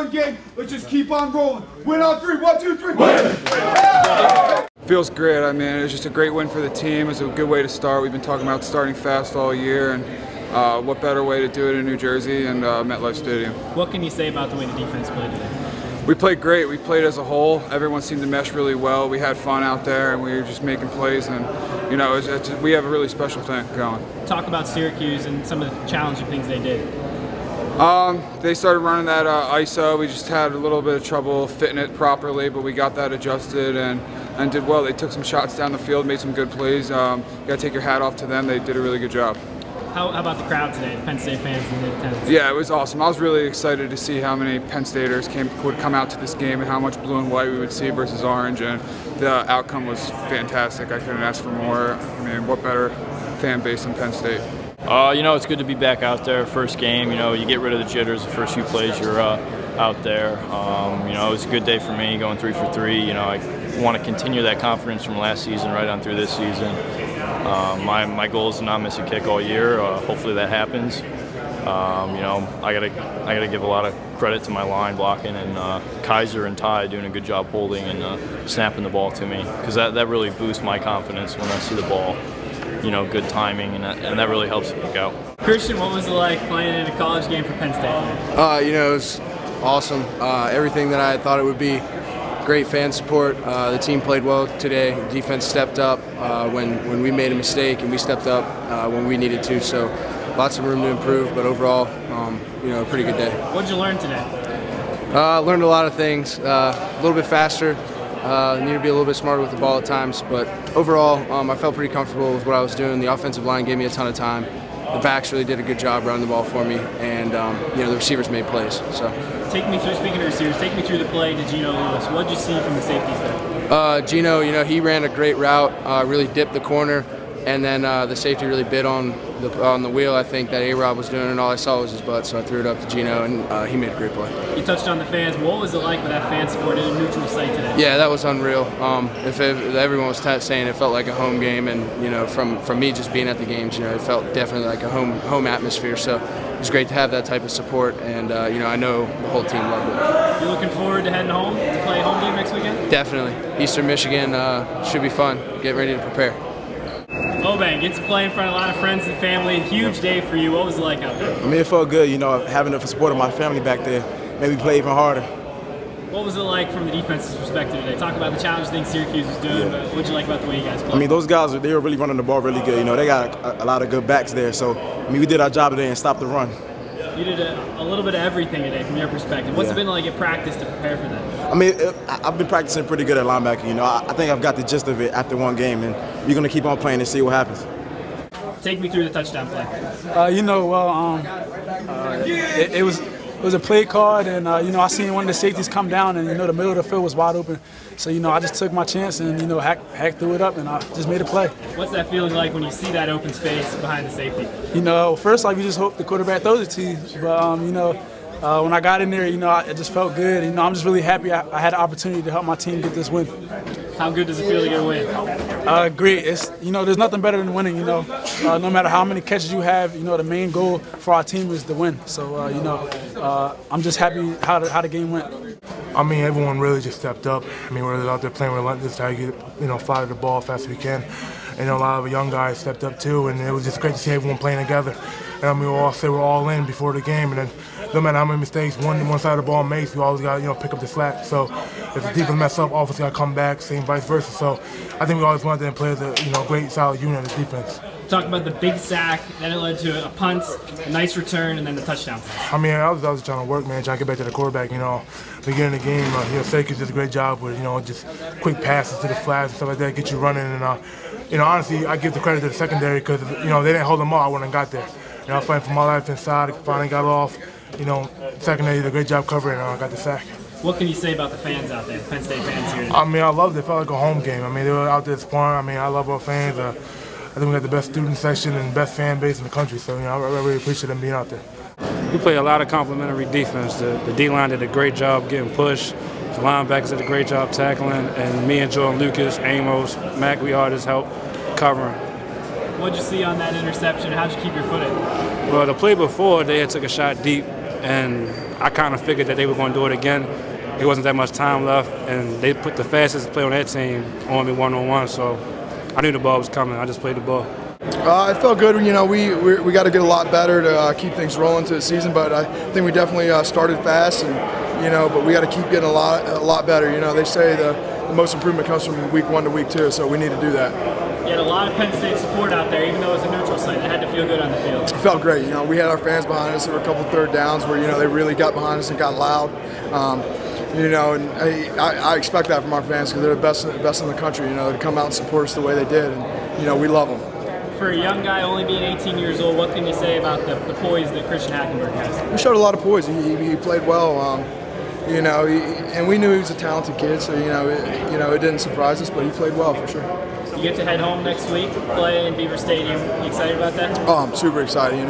one game. Let's just keep on rolling. Win on three. 1, 2, 3. Win! Feels great. I mean, it was just a great win for the team. It was a good way to start. We've been talking about starting fast all year, and what better way to do it in New Jersey and MetLife Stadium. What can you say about the way the defense played today? We played great. We played as a whole. Everyone seemed to mesh really well. We had fun out there, and we were just making plays. And you know, we have a really special thing going. Talk about Syracuse and some of the challenging things they did. They started running that ISO. We just had a little bit of trouble fitting it properly, but we got that adjusted and did well. They took some shots down the field, made some good plays. You got to take your hat off to them. They did a really good job. How about the crowd today, the Penn State fans in the attendance? Yeah, it was awesome. I was really excited to see how many Penn Staters would come out to this game and how much blue and white we would see versus orange, and the outcome was fantastic. I couldn't ask for more. I mean, what better fan base than Penn State? You know, it's good to be back out there. First game, you know, you get rid of the jitters the first few plays you're out there. You know, it was a good day for me going 3 for 3. You know, I want to continue that confidence from last season right on through this season. My goal is to not miss a kick all year. Hopefully that happens. You know, I gotta give a lot of credit to my line blocking and Kaiser and Ty doing a good job holding and snapping the ball to me, because that really boosts my confidence when I see the ball. You know, good timing, and that really helps to kick out. Christian, what was it like playing in a college game for Penn State? You know, it was awesome. Everything that I thought it would be. Great fan support. The team played well today. Defense stepped up when we made a mistake, and we stepped up when we needed to. So lots of room to improve, but overall, you know, a pretty good day. What did you learn today? Learned a lot of things. A little bit faster. Need to be a little bit smarter with the ball at times, but overall, I felt pretty comfortable with what I was doing. The offensive line gave me a ton of time. The backs really did a good job running the ball for me, and you know, the receivers made plays. So. Take me through, speaking of receivers, take me through the play to Gino Lewis. What did you see from the safeties there? Gino, you know, he ran a great route, really dipped the corner, and then the safety really bit on the wheel, I think, that A-Rob was doing, and all I saw was his butt, so I threw it up to Gino, and he made a great play. You touched on the fans. What was it like with that fan support in a neutral site today? Yeah, that was unreal. If everyone was saying it felt like a home game, and you know, from me just being at the games, you know, it felt definitely like a home atmosphere. So it was great to have that type of support, and you know, I know the whole team loved it. You're looking forward to heading home to play a home game next weekend? Definitely. Eastern Michigan should be fun. Get ready to prepare. Obang, get to play in front of a lot of friends and family. Huge day for you. What was it like out there? I mean, it felt good, you know, having the support of my family back there made me play even harder. What was it like from the defense's perspective today? Talk about the challenge things Syracuse was doing, but what did you like about the way you guys played? I mean, those guys, they were really running the ball really good. You know, they got a lot of good backs there. So, I mean, we did our job today and stopped the run. You did a little bit of everything today from your perspective. What's it been like at practice to prepare for that? I mean, I've been practicing pretty good at linebacker. You know, I think I've got the gist of it after one game, and you're going to keep on playing and see what happens. Take me through the touchdown play. You know, well, it was a play card, and you know, I seen one of the safeties come down, and you know, the middle of the field was wide open. So you know, I just took my chance, and you know, Hack threw it up, and I just made a play. What's that feeling like when you see that open space behind the safety? You know, first, like, you just hope the quarterback throws it to you, but you know, when I got in there, you know, it just felt good. You know, I'm just really happy I had the opportunity to help my team get this win. How good does it feel to get a win? Great. It's, you know, there's nothing better than winning. You know, no matter how many catches you have, you know, the main goal for our team is to win. So you know, I'm just happy how the game went. I mean, everyone really just stepped up. I mean, we're out there playing relentless, trying to get, you know, fly the ball as fast as we can. And, you know, a lot of the young guys stepped up too, and it was just great to see everyone playing together. And I mean, we all said we're all in before the game, and then no matter how many mistakes one side of the ball makes, we always got, you know, pick up the slack. So if the defense mess up, obviously got to come back, same vice versa. So I think we always wanted to play as a, you know, great solid unit of defense. Talk about the big sack, then it led to a punt, a nice return, and then the touchdown. I mean, I was trying to work, man, trying to get back to the quarterback. You know, beginning of the game, you know, Syracuse did a great job with, you know, just quick passes to the flats and stuff like that, get you running. And you know, honestly, I give the credit to the secondary because, you know, they didn't hold them all. I wouldn't have got there. You know, I was fighting for my life inside. Finally got off. You know, secondary did a great job covering, and I got the sack. What can you say about the fans out there, the Penn State fans here today? I mean, I loved it. It felt like a home game. I mean, they were out there sparring. I mean, I love our fans. I think we got the best student section and best fan base in the country, so you know, I really appreciate them being out there. We play a lot of complimentary defense. The D-line did a great job getting pushed. The linebackers did a great job tackling, and me and Jordan Lucas, Amos, Mac, we all just helped covering. What did you see on that interception? How'd you keep your foot in? Well, the play before, they had took a shot deep, and I kind of figured that they were going to do it again. There wasn't that much time left, and they put the fastest player on that team on me one-on-one, so I knew the ball was coming. I just played the ball. It felt good. You know, we got to get a lot better to keep things rolling to the season, but I think we definitely started fast, and but we got to keep getting a lot better. You know, they say the most improvement comes from week 1 to week 2, so we need to do that. You had a lot of Penn State support out there, even though it was a neutral site. It had to feel good on the field. It felt great. You know, we had our fans behind us. There were a couple third downs where they really got behind us and got loud. And I expect that from our fans because they're the best in the country. To come out and support us the way they did, and we love them. For a young guy only being 18 years old, what can you say about the poise that Christian Hackenberg has? He showed a lot of poise. He played well. And we knew he was a talented kid, so it didn't surprise us, but he played well for sure. You get to head home next week, play in Beaver Stadium. You excited about that? Oh, I'm super excited.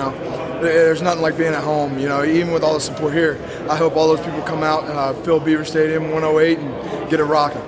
There's nothing like being at home. Even with all the support here, I hope all those people come out, fill Beaver Stadium 108, and get it rocking.